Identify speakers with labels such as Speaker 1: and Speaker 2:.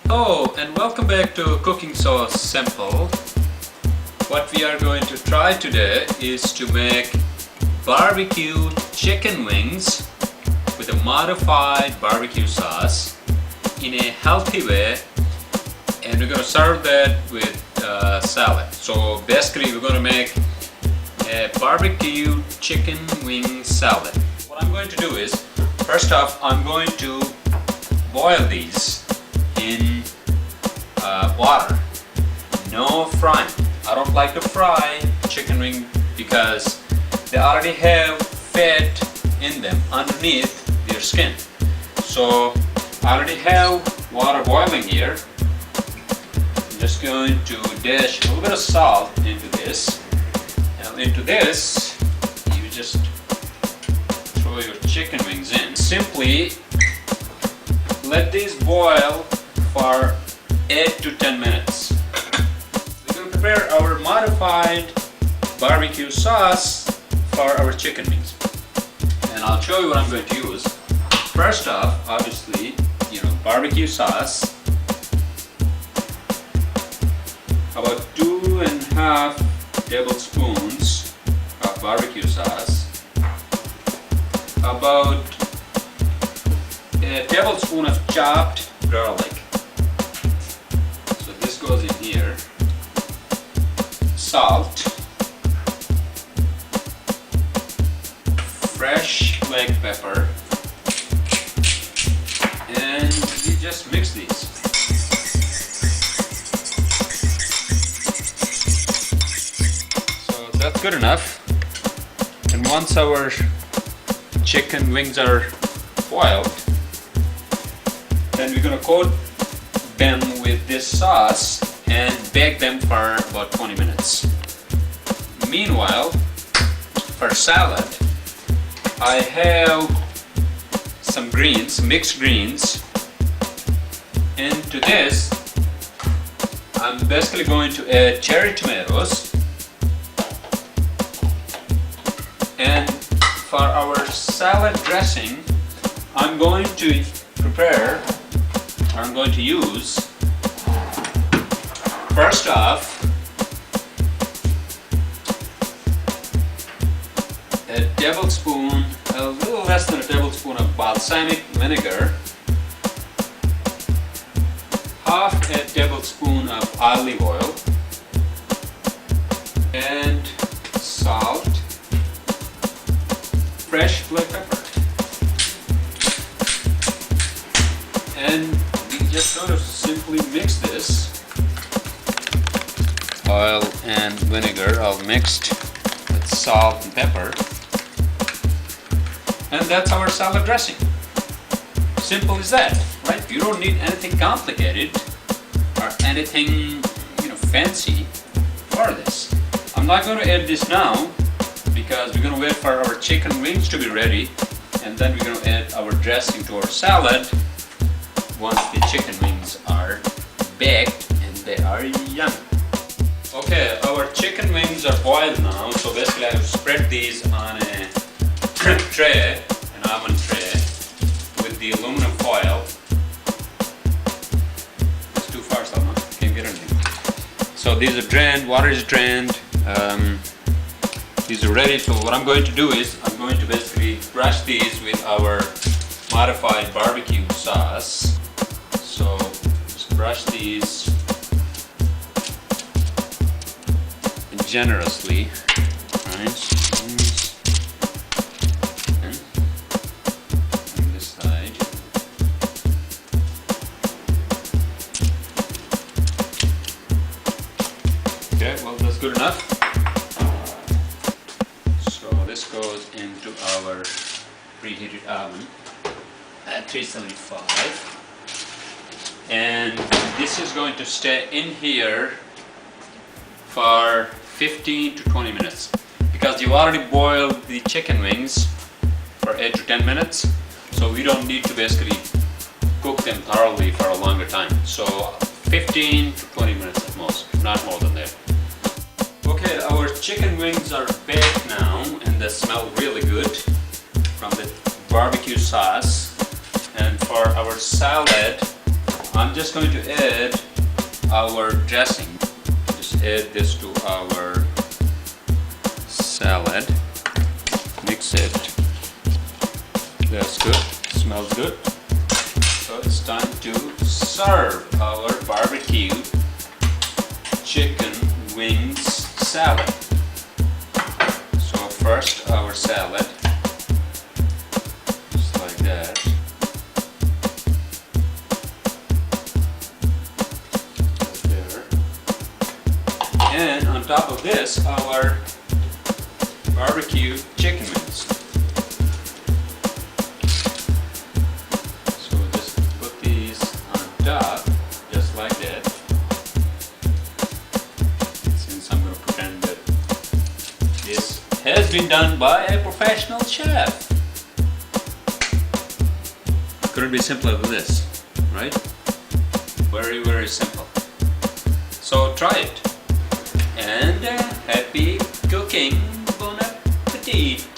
Speaker 1: Oh, and welcome back to Cooking Sauce Simple. What we are going to try today is to make barbecue chicken wings with a modified barbecue sauce in a healthy way, and we're going to serve that with salad. So basically we're going to make a barbecue chicken wing salad. What I'm going to do is, first off, I'm going to boil these in water. No frying. I don't like to fry chicken wing because they already have fat in them underneath their skin. So I already have water boiling here. I'm just going to dash a little bit of salt into this. And into this, you just throw your chicken wings in. Simply let these boil for 8 to 10 minutes. We're going to prepare our modified barbecue sauce for our chicken wings. And I'll show you what I'm going to use. First off, obviously, barbecue sauce. About 2.5 tablespoons of barbecue sauce. About a tablespoon of chopped garlic. So this goes in here. Salt. Fresh black pepper. And you just mix these. So that's good enough. And once our chicken wings are boiled, then we're going to coat them with this sauce and bake them for about 20 minutes. Meanwhile, for salad, I have some greens, mixed greens. Into this, I'm basically going to add cherry tomatoes. And for our salad dressing, I'm going to use, first off, a little less than a tablespoon of balsamic vinegar, half a tablespoon of olive oil, and salt, fresh black pepper. And we just sort of simply mix this. Oil and vinegar all mixed with salt and pepper. And that's our salad dressing. Simple as that, right? You don't need anything complicated or anything, fancy for this. I'm not going to add this now because we're going to wait for our chicken wings to be ready, and then we're going to add our dressing to our salad once the chicken wings are baked and they are yummy. Okay, our chicken wings are boiled now, so basically I have spread these on a tray, an oven tray, with the aluminum foil. It's too far, Salma. Can't get anything. So these are drained, water is drained. These are ready. So what I'm going to do is I'm going to basically brush these with our modified barbecue sauce. So just brush these generously, right? On this side. Okay, well that's good enough. So this goes into our preheated oven at 375. And this is going to stay in here for 15 to 20 minutes because you already boiled the chicken wings for 8 to 10 minutes, so we don't need to basically cook them thoroughly for a longer time. So 15 to 20 minutes at most, not more than that. Okay, our chicken wings are baked now and they smell really good from the barbecue sauce. And for our salad, I'm just going to add our dressing. Just add this to our salad. Mix it. That's good. Smells good. So it's time to serve our barbecued chicken wings salad. So first our salad, just like that. Right there. And on top of this, our barbecue chicken wings. So just put these on top, just like that. Since I'm going to pretend that this has been done by a professional chef. Couldn't be simpler than this, right? Very, very simple. So try it. And happy cooking. Bon appetit.